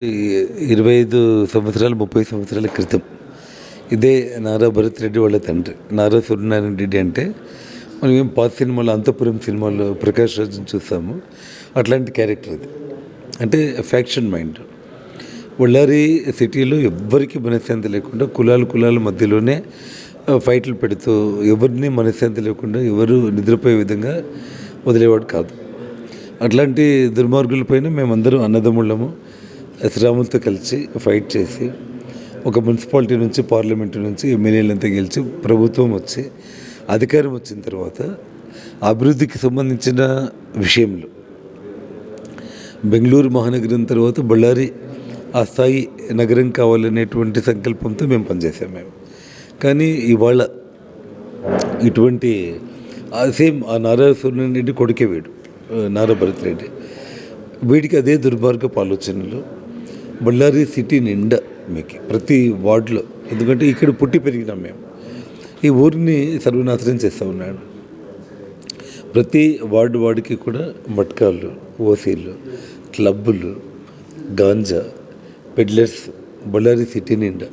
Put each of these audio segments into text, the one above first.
ఈ 25 సంవత్సరాలు 30 సంవత్సరాల క్రితం ఇదే నారా భరత్ రెడ్డి వాళ్ళ తండ్రి నారా సూర్యనారాయణ రెడ్డి అంటే మనం ఏం పాత సినిమాలో అంతఃపురం సినిమాలో ప్రకాష్ రాజ్ని చూస్తాము. అట్లాంటి క్యారెక్టర్ అది. అంటే ఫ్యాక్షన్ మైండ్. బళ్ళారి సిటీలో ఎవ్వరికి మనశ్శాంతి లేకుండా కులాల మధ్యలోనే ఫైట్లు పెడుతూ ఎవరిని మనశ్శాంతి లేకుండా ఎవరు నిద్రపోయే విధంగా వదిలేవాడు కాదు. అట్లాంటి దుర్మార్గులపైన మేమందరం అన్నదమ్ముళ్ళము శ్రీరాములతో కలిసి ఫైట్ చేసి ఒక మున్సిపాలిటీ నుంచి పార్లమెంటు నుంచి ఎమ్మెల్యేలంతా గెలిచి ప్రభుత్వం వచ్చి అధికారం వచ్చిన తర్వాత అభివృద్ధికి సంబంధించిన విషయంలో బెంగళూరు మహానగరం తర్వాత బళ్ళారి ఆ స్థాయి నగరం కావాలనేటువంటి సంకల్పంతో మేము పనిచేసాం. కానీ ఇవాళ ఇటువంటి సేమ్ ఆ నారా సూర్యనారాయణ రెడ్డి కొడుకే వీడు నారా భరత్ రెడ్డి. వీడికి అదే దుర్మార్గపు ఆలోచనలు బళ్ళారి సిటీ నిండా మీకు ప్రతి వార్డులో, ఎందుకంటే ఇక్కడ పుట్టి పెరిగినాం మేము, ఈ ఊరిని సర్వనాశనం చేస్తూ ఉన్నాడు. ప్రతి వార్డుకి కూడా మట్కాలు, ఓసీలు, క్లబ్బులు, గాంజా, పెడ్లర్స్ బళ్ళారి సిటీ నిండా.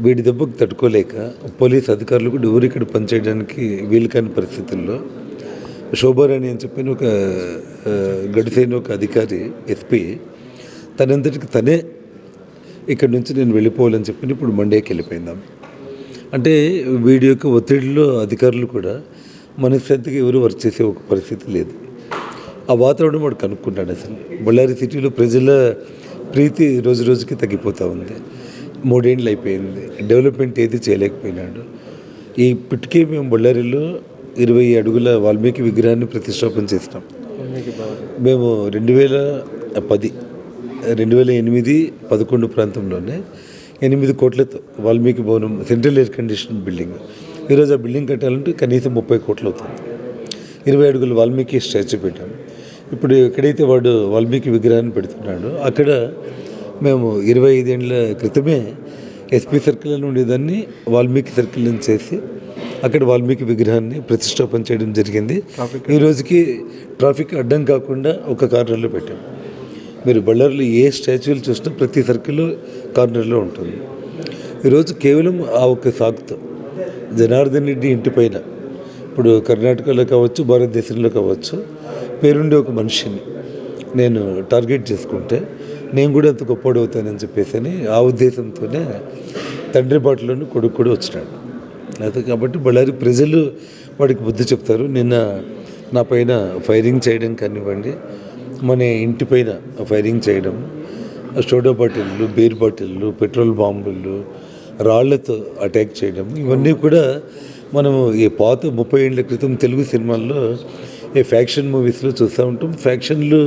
వీడి దెబ్బకు తట్టుకోలేక పోలీస్ అధికారులు కూడా ఎవరు ఇక్కడ పనిచేయడానికి వీలు కాని పరిస్థితుల్లో శోభారాణి అని చెప్పిన ఒక గడిసైన ఒక అధికారి ఎస్పీ తనంతటికి తనే ఇక్కడ నుంచి నేను వెళ్ళిపోవాలని చెప్పి ఇప్పుడు మండేకి వెళ్ళిపోయిందాం. అంటే వీడి యొక్క ఒత్తిడిలో అధికారులు కూడా మనశ్శాంతిగా ఎవరు వర్క్ చేసే ఒక పరిస్థితి లేదు. ఆ వాతావరణం వాడు కనుక్కుంటాడు. అసలు బళ్ళారి సిటీలో ప్రజల ప్రీతి రోజు రోజుకి తగ్గిపోతూ ఉంది. 3 ఏళ్ళు అయిపోయింది, డెవలప్మెంట్ ఏది చేయలేకపోయినాడు. ఇప్పటికే మేము బళ్ళారిలో 20 అడుగుల వాల్మీకి విగ్రహాన్ని ప్రతిష్టాపన చేసినాం. మేము 2008-11 ప్రాంతంలోనే 8 కోట్లతో వాల్మీకి భవనం సెంట్రల్ ఎయిర్ కండిషన్ బిల్డింగ్. ఈరోజు ఆ బిల్డింగ్ కట్టాలంటే కనీసం 30 కోట్లు అవుతుంది. 20 అడుగుల వాల్మీకి స్టాచ్యూ పెట్టాము. ఇప్పుడు ఎక్కడైతే వాడు వాల్మీకి విగ్రహాన్ని పెడుతున్నాడో అక్కడ మేము 25 ఏళ్ళ క్రితమే ఎస్పీ సర్కిల్ అని ఉండేదాన్ని వాల్మీకి సర్కిల్ నుంచి చేసి అక్కడ వాల్మీకి విగ్రహాన్ని ప్రతిష్టాపన చేయడం జరిగింది. ఈ రోజుకి ట్రాఫిక్ అడ్డం కాకుండా ఒక కార్నర్లో పెట్టాం. మీరు బళ్ళారిలో ఏ స్టాచ్యూలు చూసినా ప్రతి సర్కిల్లో కార్నర్లో ఉంటుంది. ఈరోజు కేవలం ఆ ఒక్క సాగుతో జనార్దన్ రెడ్డి ఇంటి పైన, ఇప్పుడు కర్ణాటకలో కావచ్చు, భారతదేశంలో కావచ్చు, పేరుండే ఒక మనిషిని నేను టార్గెట్ చేసుకుంటే నేను కూడా అంత గొప్పడవుతానని చెప్పేసి ఆ ఉద్దేశంతోనే తండ్రి బాటలోని కొడుకు కూడా వచ్చినాడు. అయితే కాబట్టి బళ్ళారి ప్రజలు వాడికి బుద్ధి చెప్తారు. నిన్న నా పైన ఫైరింగ్ చేయడం కానివ్వండి, మన ఇంటి పైన ఫైరింగ్ చేయడం, సోడా బాటిళ్ళు, బీర్ బాటిళ్ళు, పెట్రోల్ బాంబులు, రాళ్లతో అటాక్ చేయడం, ఇవన్నీ కూడా మనము ఈ పాత 30 ఏళ్ళ క్రితం తెలుగు సినిమాల్లో ఈ ఫ్యాక్షన్ మూవీస్లో చూస్తూ ఉంటాం. ఫ్యాక్షన్లు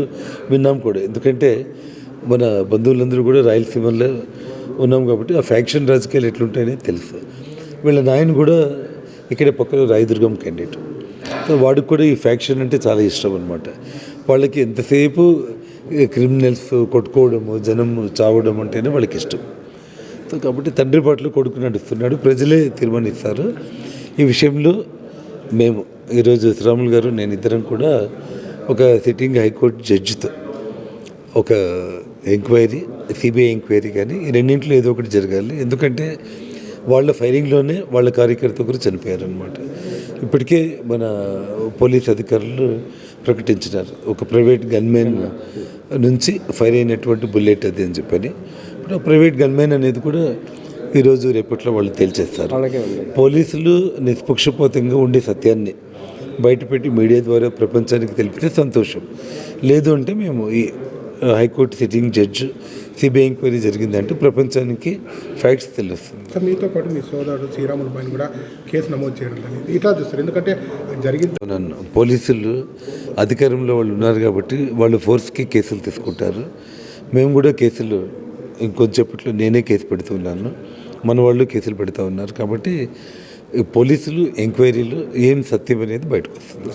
విన్నాం కూడా, ఎందుకంటే మన బంధువులందరూ కూడా రాయలసీమలో ఉన్నాం కాబట్టి ఆ ఫ్యాక్షన్ రాజకీయాలు ఎట్లుంటాయని తెలుసు. వీళ్ళ నాయన కూడా ఇక్కడే పక్కన రాయదుర్గం క్యాండిడేట్. సో వాడికి కూడా ఈ ఫ్యాక్షన్ అంటే చాలా ఇష్టం అనమాట. వాళ్ళకి ఎంతసేపు క్రిమినల్స్ కొట్టుకోవడము, జనం చావడం అంటేనే వాళ్ళకి ఇష్టం. సో కాబట్టి తండ్రి పాటలు కొడుకు నడుస్తున్నాడు, ప్రజలే తీర్మానిస్తారు. ఈ విషయంలో మేము ఈరోజు శ్రీరాములు గారు నేను ఇద్దరం కూడా ఒక సిట్టింగ్ హైకోర్టు జడ్జితో ఒక ఎంక్వైరీ, సిబిఐ ఎంక్వైరీ కానీ ఈ రెండింటిలో ఏదో ఒకటి జరగాలి. ఎందుకంటే వాళ్ళ ఫైరింగ్లోనే వాళ్ళ కార్యకర్త ఒకరు చనిపోయారనమాట. ఇప్పటికే మన పోలీస్ అధికారులు ప్రకటించినారు, ఒక ప్రైవేట్ గన్మెన్ నుంచి ఫైర్ అయినటువంటి బుల్లెట్ అది అని చెప్పని. ఇప్పుడు ఆ ప్రైవేట్ గన్మెన్ అనేది కూడా ఈరోజు రేపట్లో వాళ్ళు తేల్చేస్తారు. పోలీసులు నిష్పక్షపాతంగా ఉండే సత్యాన్ని బయటపెట్టి మీడియా ద్వారా ప్రపంచానికి తెలిపితే సంతోషం. లేదు అంటే మేము ఈ high court sitting judge CBI enquiry జరిగిందంటే ప్రపంచానికి ఫ్యాక్ట్స్ తెలుస్తుంది. మీతో పాటు మీ సోదరుడు శ్రీరాముల పైన కూడా కేసు నమోదు చేయడం అనేది ఇట్లా చూస్తారు, ఎందుకంటే జరిగింది. పోలీసులు అధికారంలో వాళ్ళు ఉన్నారు కాబట్టి వాళ్ళు ఫోర్స్కి కేసులు తీసుకుంటారు. మేము కూడా కేసులు ఇంకొంచెప్పట్లో నేనే కేసు పెడుతున్నాను, మన వాళ్ళు కేసులు పెడుతూ ఉన్నారు. కాబట్టి పోలీసులు ఎంక్వైరీలు ఏం సత్యం అనేది బయటకు వస్తుంది.